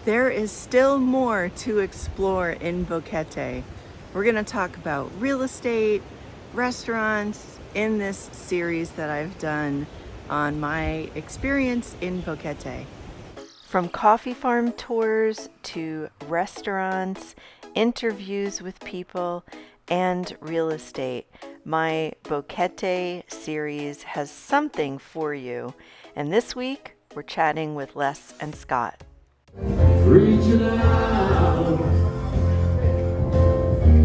There is still more to explore in Boquete. We're going to talk about real estate, restaurants in this series that I've done on my experience in Boquete. From coffee farm tours to restaurants, interviews with people, and real estate, my Boquete series has something for you. And this week, we're chatting with Les and Scott. Reaching out,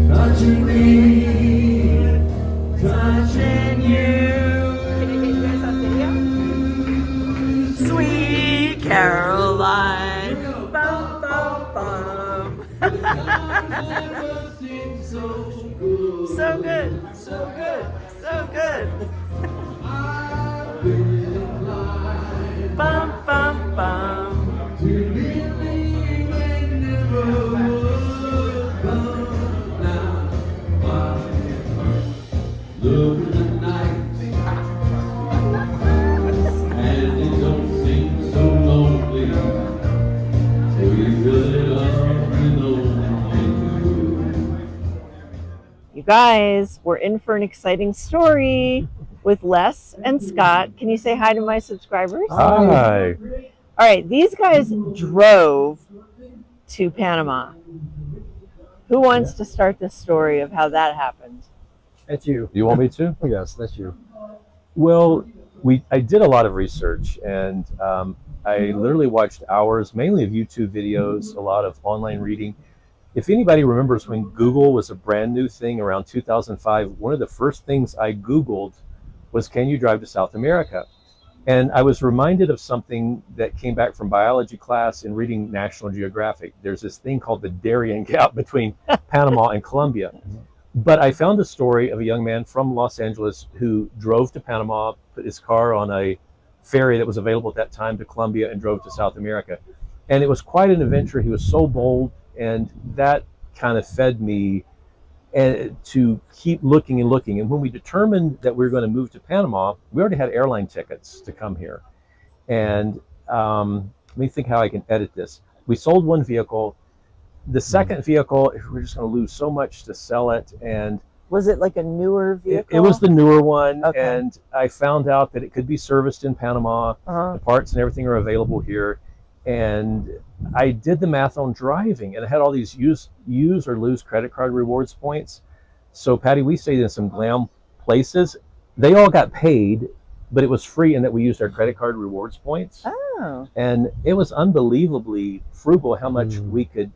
touching me, touching you. Can you guys on video? Sweet Caroline. Bum, bum, bum. So good, so good, so good. Bum, bum, bum. Look at the night, and it don't seem so lonely. We really are lonely. You guys, we're in for an exciting story with Les and Scott. Can you say hi to my subscribers? Hi. All right, these guys drove to Panama. Who wants to start this story of how that happened? That's you. You want me to? Yes, that's you. Well, I did a lot of research, and I literally watched hours, mainly of YouTube videos, a lot of online reading. If anybody remembers when Google was a brand new thing around 2005, one of the first things I Googled was, can you drive to South America? And I was reminded of something that came back from biology class in reading National Geographic. There's this thing called the Darien Gap between Panama and Colombia. But I found a story of a young man from Los Angeles who drove to Panama, put his car on a ferry that was available at that time to Colombia, and drove to South America. And it was quite an adventure. He was so bold, and that kind of fed me to keep looking and looking. And when we determined that we were going to move to Panama, we already had airline tickets to come here. And let me think how I can edit this. We sold one vehicle. The second vehicle, we're just going to lose so much to sell it. And Was it like a newer vehicle? it was the newer one. Okay. And I found out that it could be serviced in Panama. Uh-huh. The parts and everything are available here. And I did the math on driving, and I had all these use or lose credit card rewards points. So Patty, we stayed in some glam places. They all got paid, but it was free in that we used our credit card rewards points. Oh. And it was unbelievably frugal how much we could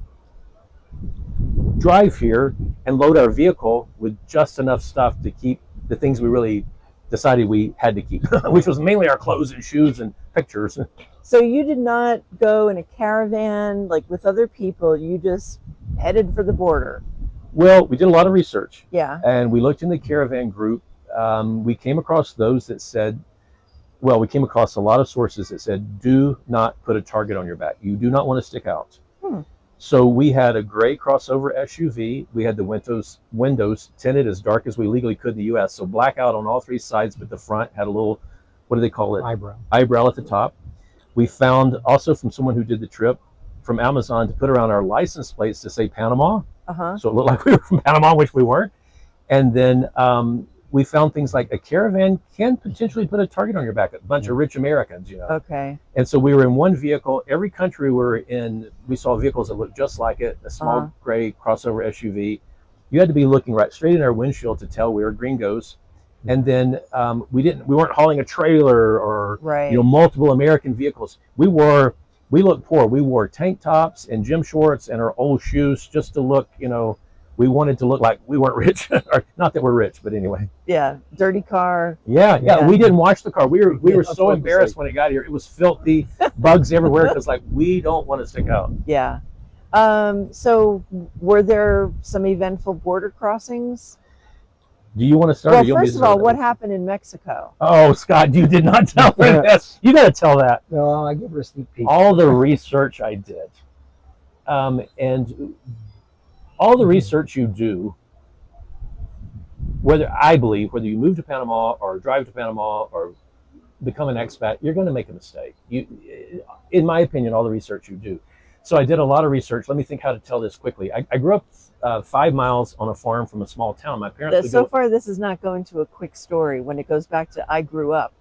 drive here and load our vehicle with just enough stuff to keep the things we really decided we had to keep, which was mainly our clothes and shoes and pictures. So you did not go in a caravan like with other people. You just headed for the border. Well, we did a lot of research. Yeah. And we looked in the caravan group. We came across those that said, well, we came across a lot of sources that said, do not put a target on your back. You do not want to stick out. So we had a gray crossover SUV. We had the windows tinted as dark as we legally could in the US. So blackout on all three sides, but the front had a little, what do they call it? Eyebrow at the top. We found also from someone who did the trip from Amazon to put around our license plates to say Panama. Uh-huh. So it looked like we were from Panama, which we weren't. And then we found things like a caravan can potentially put a target on your back, a bunch of rich Americans, you know. Okay. And so we were in one vehicle. Every country we were in, we saw vehicles that looked just like it, a small gray crossover SUV. You had to be looking right straight in our windshield to tell we were gringos. And then we weren't hauling a trailer or multiple American vehicles. We looked poor. We wore tank tops and gym shorts and our old shoes just to look, we wanted to look like we weren't rich. Or, not that we're rich, but anyway. Yeah, dirty car. Yeah. We didn't wash the car. We were so embarrassed when it got here. It was filthy, bugs everywhere, because we don't want to stick out. Yeah. So were there some eventful border crossings? Do you want to start? Well, first of all, what happened in Mexico? Oh, Scott, you did not tell me this. You got to tell that. No, I give her a sneak peek. All the research I did, and all the research you do, whether you move to Panama or drive to Panama or become an expat, you're going to make a mistake. In my opinion, all the research you do. So I did a lot of research. Let me think how to tell this quickly. I grew up 5 miles on a farm from a small town. My parents would So go, far, this is not going to a quick story when it goes back to I grew up.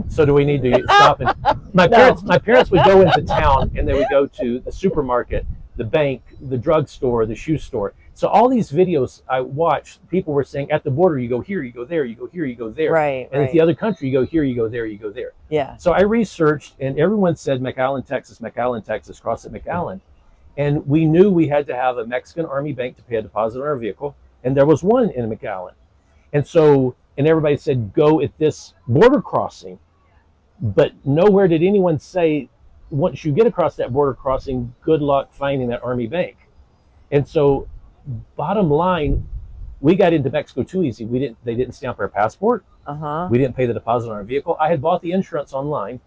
so do we need to stop? And my parents would go into town and they would go to the supermarket, the bank, the drugstore, the shoe store. So all these videos I watched, people were saying at the border, you go here, you go there, you go here, you go there. Right. And at the other country, you go here, you go there, you go there. Yeah. So I researched, and everyone said McAllen, Texas, cross at McAllen. And we knew we had to have a Mexican Army bank to pay a deposit on our vehicle, and there was one in McAllen. And everybody said, go at this border crossing. But nowhere did anyone say, once you get across that border crossing, good luck finding that Army bank. And so, bottom line, we got into Mexico too easy. They didn't stamp our passport. We didn't pay the deposit on our vehicle. I had bought the insurance online.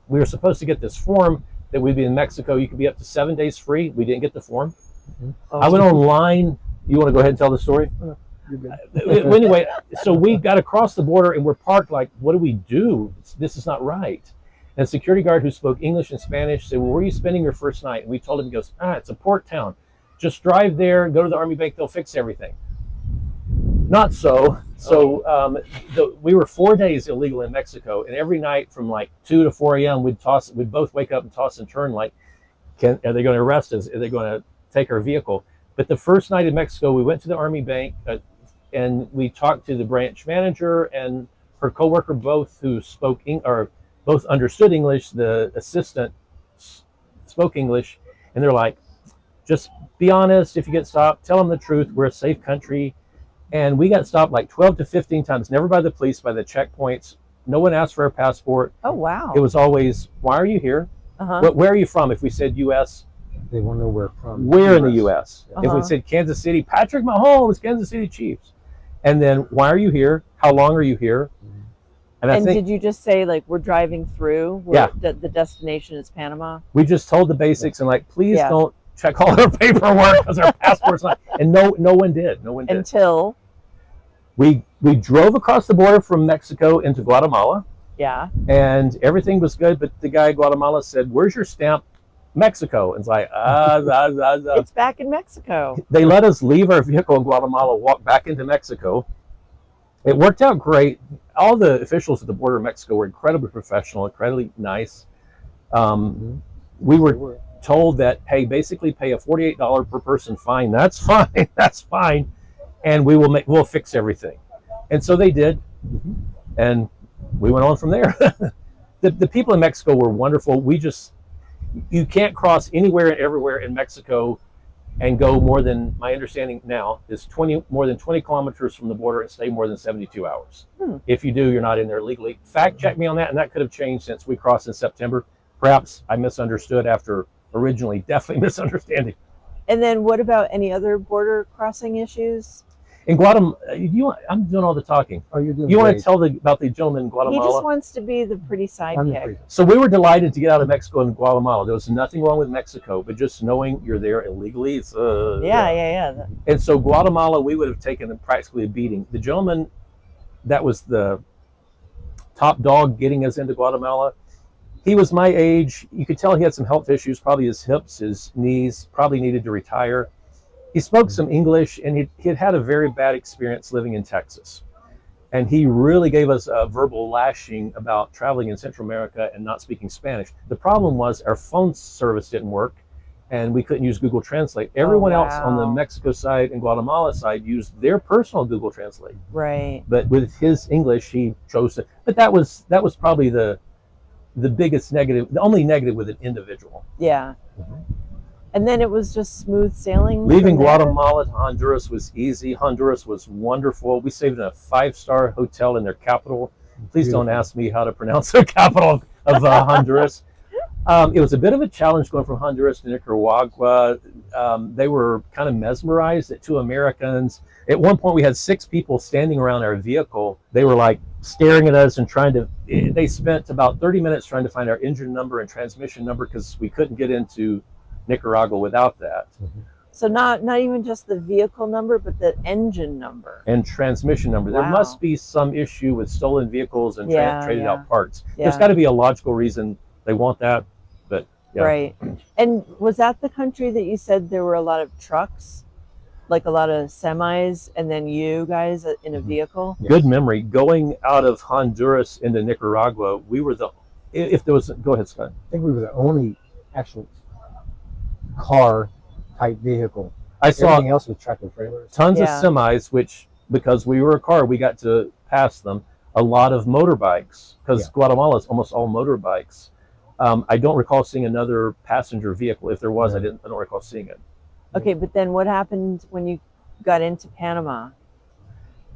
We were supposed to get this form that we'd be in Mexico. You could be up to 7 days free. We didn't get the form. I went online. You want to go ahead and tell the story? Anyway, so we got across the border and we're parked like, what do we do? This is not right. And a security guard who spoke English and Spanish said, well, where are you spending your first night? And we told him, he goes, it's a port town. Just drive there, go to the Army bank, they'll fix everything. Not so. So we were 4 days illegal in Mexico, and every night from like 2 to 4 a.m. we'd both wake up and toss and turn like, are they going to arrest us? Are they going to take our vehicle? But the first night in Mexico, we went to the Army bank and we talked to the branch manager and her coworker, both who both understood English. The assistant spoke English, and they're like, just be honest. If you get stopped, tell them the truth. We're a safe country. And we got stopped like 12 to 15 times, never by the police, by the checkpoints. No one asked for our passport. Oh, wow. It was always, why are you here? Where are you from? If we said U.S., they want to know where from. Where in the U.S.? If we said Kansas City, Patrick Mahomes, Kansas City Chiefs. And then, why are you here? How long are you here? And did you just say, like, we're driving through? The destination is Panama? We just told the basics and, like, please don't check all our paperwork because our passport's not. And no one did. No one did. Until? We drove across the border from Mexico into Guatemala. Yeah. And everything was good, but the guy in Guatemala said, where's your stamp? Mexico. And it's like, It's back in Mexico. They let us leave our vehicle in Guatemala, walk back into Mexico. It worked out great. All the officials at the border of Mexico were incredibly professional, incredibly nice. We were told that, hey, basically pay a $48 per person fine. That's fine. That's fine. And we'll fix everything. And so they did. And we went on from there. The people in Mexico were wonderful. You can't cross anywhere and everywhere in Mexico and go more than, my understanding now, is more than 20 kilometers from the border and stay more than 72 hours. If you do, you're not in there legally. Fact check me on that, and that could have changed since we crossed in September. Perhaps I misunderstood after originally definitely misunderstanding. And then what about any other border crossing issues? In Guatemala, I'm doing all the talking. Oh, you're doing You great. want to tell about the gentleman in Guatemala? He just wants to be the pretty sidekick. So we were delighted to get out of Mexico and Guatemala. There was nothing wrong with Mexico, but just knowing you're there illegally, it's Yeah. And so Guatemala, we would have taken practically a beating. The gentleman that was the top dog getting us into Guatemala, he was my age. You could tell he had some health issues, probably his hips, his knees, probably needed to retire. He spoke some English, and he had had a very bad experience living in Texas. And he really gave us a verbal lashing about traveling in Central America and not speaking Spanish. The problem was our phone service didn't work, and we couldn't use Google Translate. Everyone else on the Mexico side and Guatemala side used their personal Google Translate. Right. But with his English, he chose to. But that was probably the biggest negative, the only negative with an individual. Yeah. And then it was just smooth sailing. Leaving Guatemala to Honduras was easy. Honduras was wonderful. We stayed in a 5-star hotel in their capital. Please don't ask me how to pronounce the capital of Honduras. It was a bit of a challenge going from Honduras to Nicaragua. They were kind of mesmerized at 2 Americans. At one point, we had 6 people standing around our vehicle. They were like staring at us and they spent about 30 minutes trying to find our engine number and transmission number because we couldn't get into Nicaragua without that. So not even just the vehicle number, but the engine number and transmission number. There must be some issue with stolen vehicles and traded out parts. There's got to be a logical reason they want that, but Yeah. Right. And was that the country that you said there were a lot of trucks, like a lot of semis, and then you guys in a vehicle? Yes. Good memory. Going out of Honduras into Nicaragua, we were if there was, go ahead, Scott. I think we were the only actual car type vehicle. I saw Everything else was tractor trailers. tons of Yeah. semis, which, because we were a car, we got to pass them. A lot of motorbikes, because Yeah. Guatemala is almost all motorbikes. I don't recall seeing another passenger vehicle. If there was, No. I don't recall seeing it. Okay, but then what happened when you got into Panama?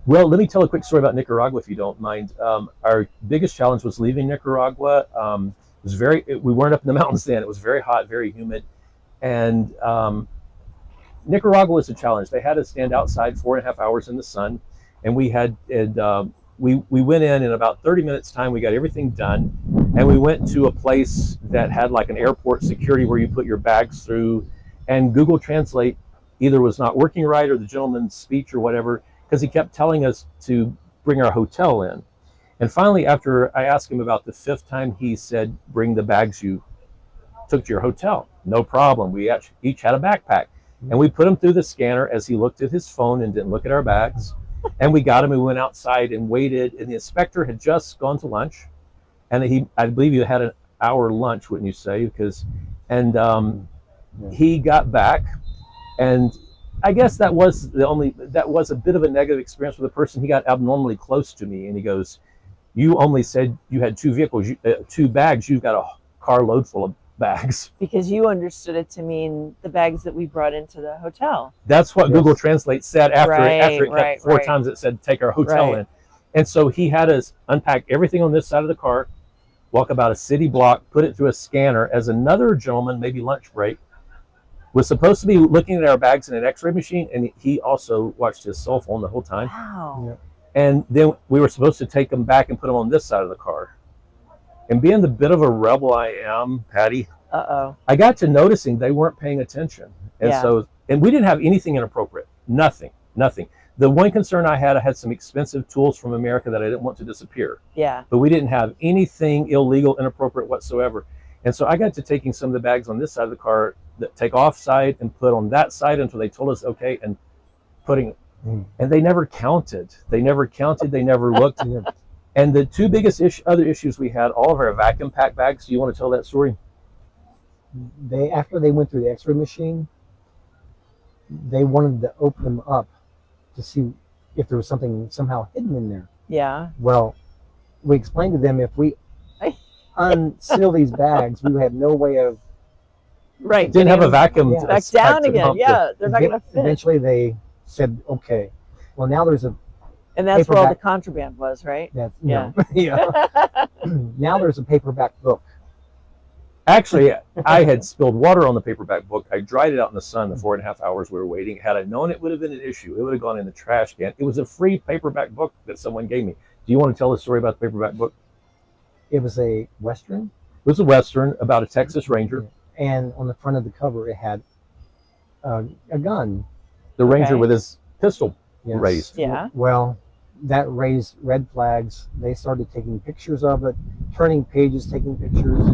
Well, let me tell a quick story about Nicaragua, if you don't mind. Our biggest challenge was leaving Nicaragua. We weren't up in the mountains then. It was very hot, very humid, and Nicaragua was a challenge. They had us stand outside 4.5 hours in the sun, and we went in about 30 minutes time. We got everything done, and we went to a place that had like an airport security where you put your bags through, and Google Translate either was not working right or the gentleman's speech or whatever, because he kept telling us to bring our hotel in. And finally, after I asked him about the 5th time, he said, bring the bags you took to your hotel. No problem. We each had a backpack. And we put him through the scanner as he looked at his phone and didn't look at our bags. And we got him, and we went outside and waited. And the inspector had just gone to lunch. And I believe you had an hour lunch, wouldn't you say? He got back. And I guess that was a bit of a negative experience with the person. He got abnormally close to me, and he goes, you only said you had 2 vehicles, 2 bags. You've got a carload full of bags. Because you understood it to mean the bags that we brought into the hotel. That's what Yes. Google Translate said after it Right, kept 4 right. times it said take our hotel Right. in. And so he had us unpack everything on this side of the car, walk about a city block, put it through a scanner, as another gentleman, maybe lunch break, was supposed to be looking at our bags in an x-ray machine, and he also watched his cell phone the whole time. Wow. Yeah. And then we were supposed to take them back and put them on this side of the car. And being the bit of a rebel I am, Patty, Uh-oh. I got to noticing they weren't paying attention. And Yeah. and we didn't have anything inappropriate. Nothing. The one concern I had some expensive tools from America that I didn't want to disappear. Yeah. But we didn't have anything illegal, inappropriate whatsoever. And so I got to taking some of the bags on this side of the car, that take off side and put on that side until they told us okay, and putting, and they never counted. They never looked. And the 2 biggest other issues we had, all of our vacuum pack bags. Do you want to tell that story? After they went through the x-ray machine, they wanted to open them up to see if there was something somehow hidden in there. Yeah. Well, we explained to them if we unseal these bags, we would have no way of. Right. Didn't have a vacuum. Yeah. back pack down to again. pump Yeah. They're not going to fit. Eventually, they said, "Okay, well now there's a And that's where all the paperback- contraband was, right? that's Yeah. yeah. Now there's a paperback book." Actually, I had spilled water on the paperback book. I dried it out in the sun the 4.5 hours we were waiting. Had I known it would have been an issue, it would have gone in the trash can. It was a free paperback book that someone gave me. Do you want to tell the story about the paperback book? It was a Western, It was a Western about a Texas Ranger. and on the front of the cover it had a gun. The Ranger Okay. with his pistol Yes. raised. Yeah. Well, that raised red flags. They started taking pictures of it, turning pages, taking pictures,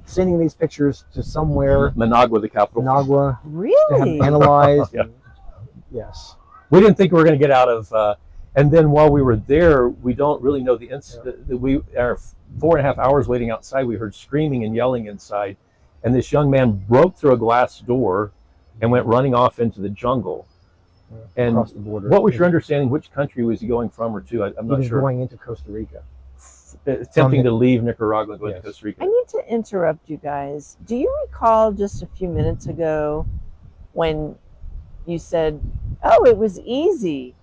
sending these pictures to somewhere, Managua, the capital. Managua, to have Really? them analyzed. Yeah. Yes. We didn't think we were going to get out of. And then while we were there, we don't really know the incident. Our 4.5 hours waiting outside, we heard screaming and yelling inside, and this young man broke through a glass door and went running off into the jungle. And Across the border. what was your understanding? Which country was he going from or to? I'm He not was sure. going into Costa Rica. Attempting to leave Nicaragua and go to Yes. Costa Rica. I need to interrupt you guys. Do you recall just a few minutes ago when you said, "Oh, it was easy"?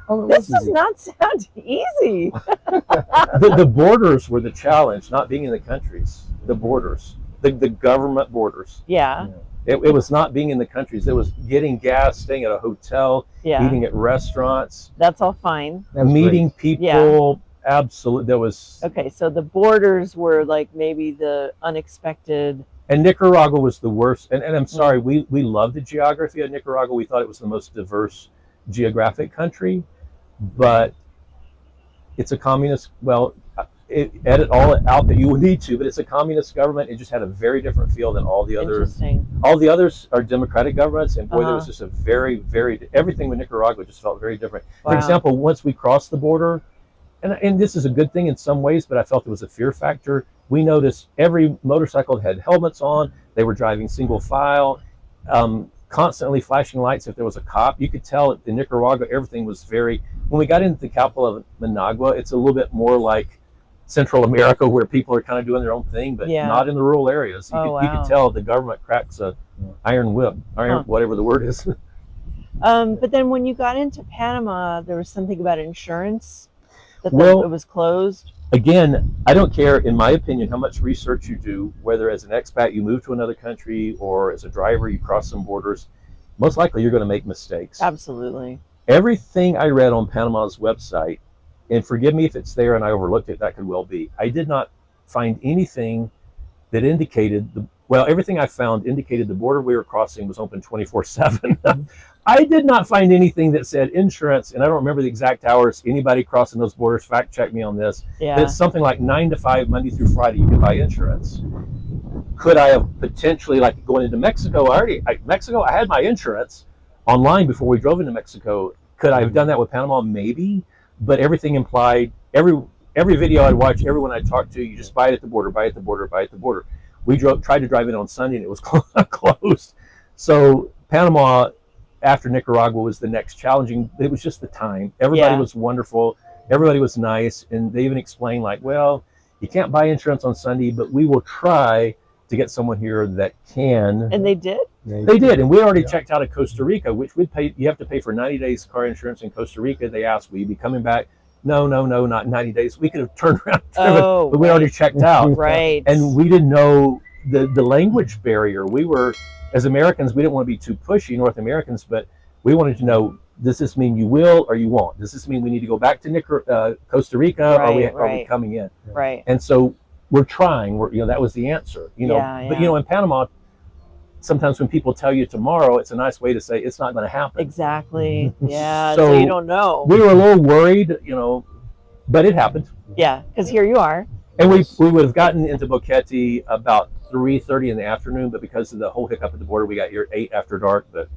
Oh, it This was does easy. not sound easy. The borders were the challenge, not being in the countries. The borders, the government borders. Yeah. It was not being in the countries. It was getting gas, staying at a hotel, Yeah. eating at restaurants, That's all fine. That was meeting great. people. Absolutely, there was. Okay, so the borders were like maybe the unexpected. And Nicaragua was the worst. And I'm sorry, we loved the geography of Nicaragua. We thought it was the most diverse geographic country, but it's a communist. Well, edit all out that you would need to, but it's a communist government. It just had a very different feel than all the other. Interesting. All the others are democratic governments, and boy, there was Uh-huh. just a very, very, everything with Nicaragua just felt very different. Wow. For example, once we crossed the border, and this is a good thing in some ways, but I felt there was a fear factor. We noticed every motorcycle had helmets on. They were driving single file, constantly flashing lights if there was a cop. You could tell in Nicaragua, everything was very, when we got into the capital of Managua, it's a little bit more like Central America, where people are kind of doing their own thing, but Yeah. not in the rural areas. You, Oh, you wow. could tell the government cracks a iron whip, Huh. whatever the word is. But then when you got into Panama, there was something about insurance, that Well- it was closed. Again, I don't care, in my opinion, how much research you do, whether as an expat you move to another country or as a driver you cross some borders, most likely you're going to make mistakes. Absolutely. Everything I read on Panama's website, and forgive me if it's there and I overlooked it, that could well be, I did not find anything that indicated, everything I found indicated the border we were crossing was open 24/7. I did not find anything that said insurance, and I don't remember the exact hours. Anybody crossing those borders, fact check me on this. Yeah. It's something like 9 to 5, Monday through Friday, you can buy insurance. Could I have potentially, like going into Mexico, I had my insurance online before we drove into Mexico. Could I have done that with Panama? Maybe, but everything implied, every video I'd watch, everyone I talked to, you just buy it at the border, buy it at the border, buy it at the border. We tried to drive in on Sunday and it was closed. So Panama, after Nicaragua, was the next challenging. It was just the time. Everybody was wonderful. Everybody was nice. And they even explained, like, well, you can't buy insurance on Sunday, but we will try to get someone here that can. And they did? They did. And we already checked out of Costa Rica, which we'd pay. You have to pay for 90 days car insurance in Costa Rica. They asked, will you be coming back? No, not 90 days. We could have turned around, Oh, but we already checked out. Right. And we didn't know the language barrier. We were, as Americans, we didn't want to be too pushy, North Americans, but we wanted to know, does this mean you will or you won't? Does this mean we need to go back to Costa Rica, or are we Right. coming in? Right. And so we're trying. That was the answer. Yeah, But yeah. in Panama, sometimes when people tell you tomorrow, it's a nice way to say it's not going to happen. Exactly. Yeah. So So you don't know. We were a little worried, but it happened. Yeah. Because here you are. And we would have gotten into Boquete about 3:30 in the afternoon, but because of the whole hiccup at the border, we got here 8 after dark. But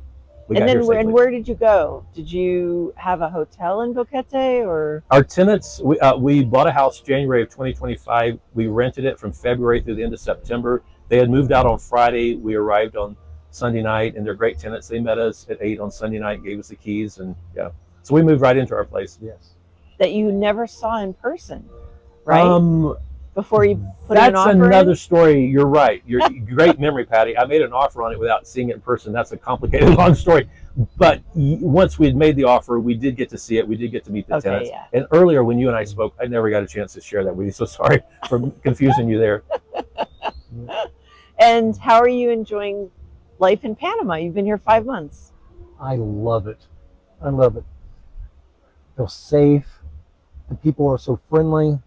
we got here safely. And where did you go? Did you have a hotel in Boquete, or? Our tenants, we bought a house January of 2025. We rented it from February through the end of September. They had moved out on Friday. We arrived on Sunday night, and they're great tenants. They met us at 8 on Sunday night, gave us the keys, and yeah. So we moved right into our place. Yes. That you never saw in person, right? Before you put an That's offer another in? story. You're right. You're great memory, Patty. I made an offer on it without seeing it in person. That's a complicated, long story. But once we had made the offer, we did get to see it. We did get to meet the Okay, tenants. yeah. And earlier, when you and I spoke, I never got a chance to share that with you. So sorry for confusing you there. And how are you enjoying life in Panama? You've been here 5 months. I love it. I love it. Feel safe. The people are so friendly.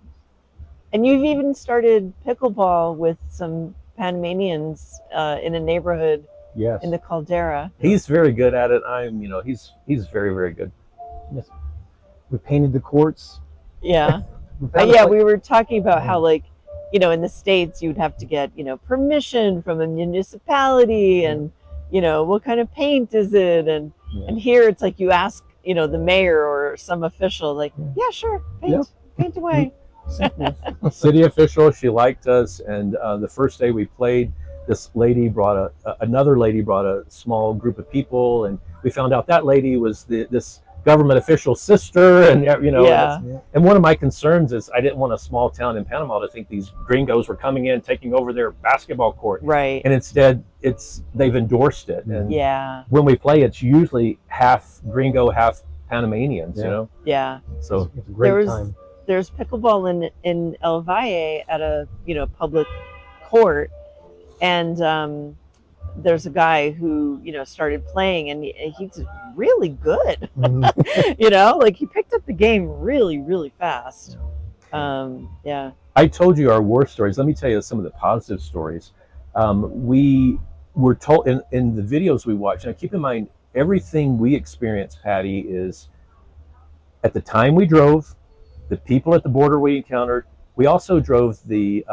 And you've even started pickleball with some Panamanians in a neighborhood Yes. in the Caldera. He's very good at it. He's very, very good. Yes. We painted the courts. Yeah. We found a Yeah, place- we were talking about how, like, in the States, you'd have to get, permission from a municipality and, what kind of paint is it? And Yeah. and here it's like you ask, the mayor or some official, like, yeah, sure, paint away. City official, she liked us. And the first day we played, this lady brought another lady brought a small group of people. And we found out that lady was this government official's sister. And, Yeah. and one of my concerns is I didn't want a small town in Panama to think these gringos were coming in, taking over their basketball court. Right. And instead, they've endorsed it. And Yeah. when we play, it's usually half gringo, half Panamanians, Yeah. Yeah. So It's a great There was- time. There's pickleball in El Valle at a public court, and there's a guy who started playing, and he's really good. Mhm. Like he picked up the game really, really fast. Yeah. I told you our war stories. Let me tell you some of the positive stories. We were told in the videos we watched. Now, keep in mind, everything we experienced, Patty, is at the time we drove, the people at the border we encountered, We also drove the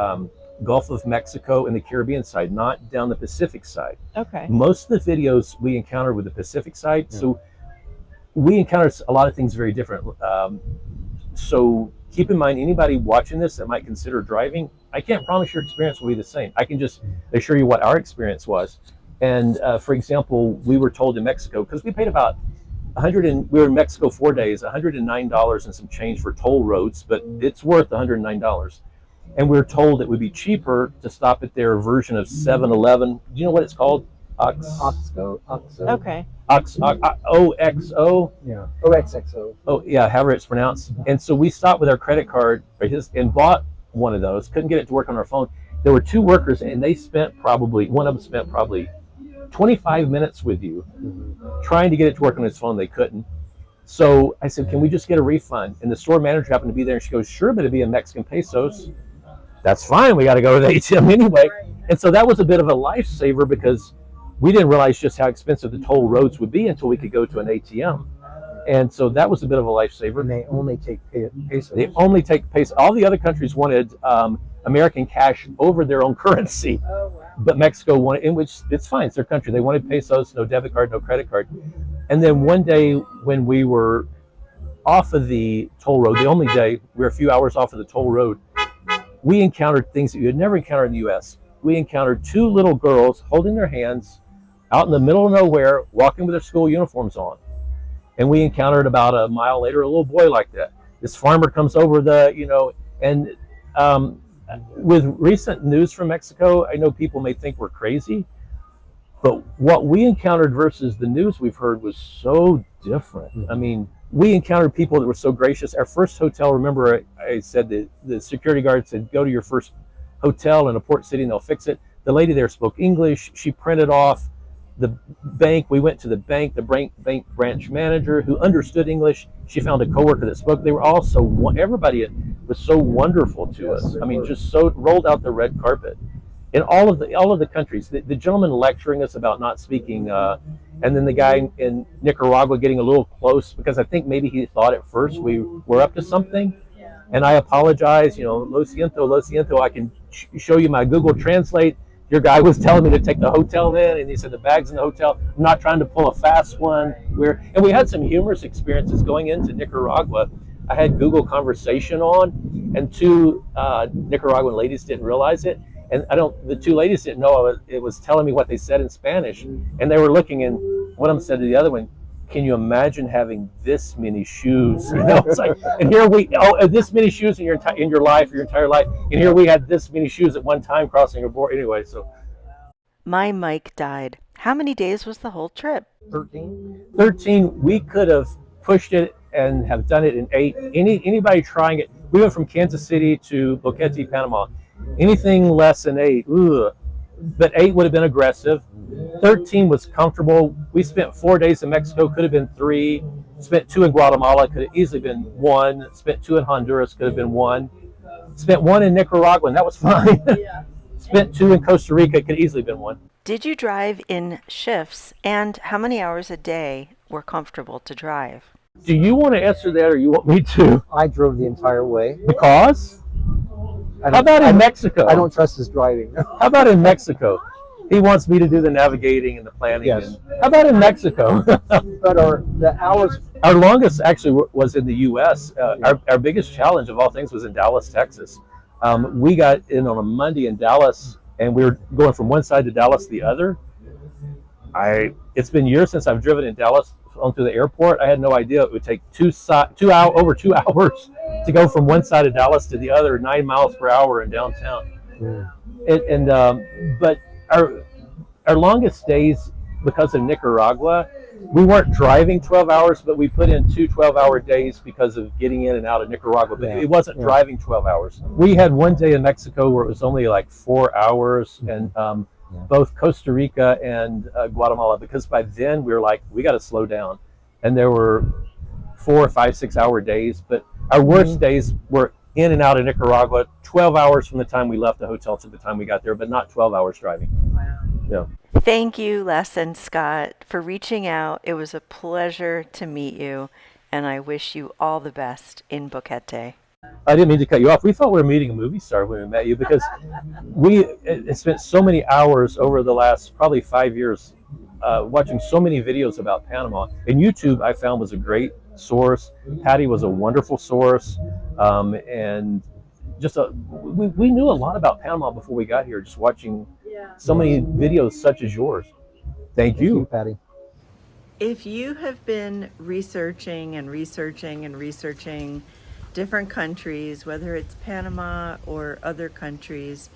Gulf of Mexico and the Caribbean side, not down the Pacific side. Okay. Most of the videos we encountered with the Pacific side, so we encountered a lot of things very different. So keep in mind, anybody watching this that might consider driving, I can't promise your experience will be the same. I can just assure you what our experience was. And for example, we were told in Mexico, because we paid about we were in Mexico 4 days, $109 and some change for toll roads, but it's worth $109. And we were told it would be cheaper to stop at their version of 7-Eleven. Do you know what it's called? Oxo. Okay. OXO. Yeah. OXXO. Oh yeah, however it's pronounced. And so we stopped with our credit card and bought one of those. Couldn't get it to work on our phone. There were two workers, and they spent one of them spent probably 25 minutes with you trying to get it to work on his phone. They couldn't. So I said, can we just get a refund? And the store manager happened to be there, and she goes, sure, but it'd be in Mexican pesos. That's fine. We got to go to the ATM anyway. And so that was a bit of a lifesaver, because we didn't realize just how expensive the toll roads would be until we could go to an ATM. And so that was a bit of a lifesaver. And they only take pesos. They only take pesos. All the other countries wanted American cash over their own currency. Oh, wow. But Mexico wanted, in which it's fine, it's their country. They wanted pesos, no debit card, no credit card. And then one day when we were off of the toll road, the only day we were a few hours off of the toll road, we encountered things that you had never encountered in the US. We encountered two little girls holding their hands out in the middle of nowhere, walking with their school uniforms on. And we encountered about a mile later a little boy like that. This farmer comes over and with recent news from Mexico, I know people may think we're crazy, but what we encountered versus the news we've heard was so different. I mean, we encountered people that were so gracious. Our first hotel, remember I said that the security guard said, go to your first hotel in a port city and they'll fix it. The lady there spoke English. She printed off the bank. We went to the bank branch manager who understood English. She found a coworker that spoke. They were all everybody was so wonderful to us. I mean, just so rolled out the red carpet in all of the countries. The gentleman lecturing us about not speaking, and then the guy in Nicaragua getting a little close, because I think maybe he thought at first we were up to something. And I apologize, lo siento, I can show you my Google Translate. Your guy was telling me to take the hotel in, and he said the bag's in the hotel. I'm not trying to pull a fast one. And we had some humorous experiences going into Nicaragua. I had Google Conversation on, and two Nicaraguan ladies didn't realize it. And the two ladies didn't know it was telling me what they said in Spanish. And they were looking, and one of them said to the other one, can you imagine having this many shoes? It's like, and here this many shoes in your life, your entire life, and here we had this many shoes at one time crossing a border. Anyway, so My mic died. How many days was the whole trip? 13. 13. We could have pushed it and have done it in 8. Anybody trying it, we went from Kansas City to Boquete, Panama. Anything less than 8, ugh. But 8 would have been aggressive. 13 was comfortable. We spent 4 days in Mexico, could have been 3. Spent 2 in Guatemala, could have easily been 1. Spent 2 in Honduras, could have been 1. Spent 1 in Nicaragua, and that was fine. Spent 2 in Costa Rica, could have easily been 1. Did you drive in shifts, and how many hours a day were comfortable to drive? Do you want to answer that, or you want me to? I drove the entire way. Because? How about in Mexico? I don't trust his driving. How about in Mexico? He wants me to do the navigating and the planning. Yes. How about in Mexico? But the hours. Our longest actually was in the U.S. Our biggest challenge of all things was in Dallas, Texas. We got in on a Monday in Dallas, and we were going from one side to Dallas to the other. It's been years since I've driven in Dallas onto the airport. I had no idea it would take over 2 hours to go from one side of Dallas to the other, 9 miles per hour in downtown. But our longest days, because of Nicaragua, we weren't driving 12 hours, but we put in 2 12-hour days because of getting in and out of Nicaragua. But it wasn't driving 12 hours. We had one day in Mexico where it was only like 4 hours, and both Costa Rica and Guatemala, because by then we were like, we got to slow down. And there were 4, 5, 6 hour days, but our worst days were in and out of Nicaragua, 12 hours from the time we left the hotel to the time we got there, but not 12 hours driving. Wow. Yeah. Thank you, Les and Scott, for reaching out. It was a pleasure to meet you, and I wish you all the best in Boquete. I didn't mean to cut you off. We thought we were meeting a movie star when we met you because we spent so many hours over the last probably 5 years watching so many videos about Panama. And YouTube, I found, was a great source. Patty was a wonderful source. And just we knew a lot about Panama before we got here, just watching so many videos such as yours. Thank you, Patty. If you have been researching and researching and researching different countries, whether it's Panama or other countries,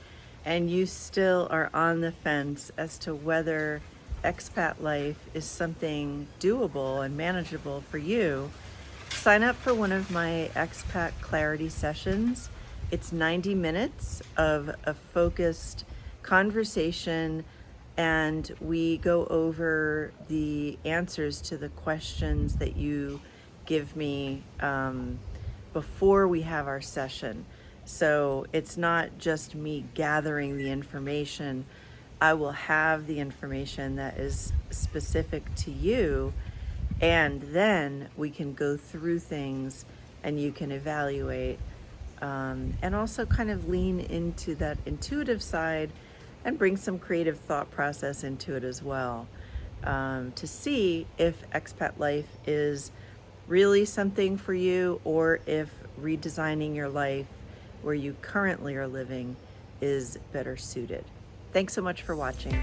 and you still are on the fence as to whether expat life is something doable and manageable for you, sign up for one of my Expat Clarity Sessions. It's 90 minutes of a focused conversation, and we go over the answers to the questions that you give me before we have our session. So it's not just me gathering the information. I will have the information that is specific to you, and then we can go through things and you can evaluate and also kind of lean into that intuitive side and bring some creative thought process into it as well, to see if expat life is really something for you, or if redesigning your life where you currently are living is better suited. Thanks so much for watching.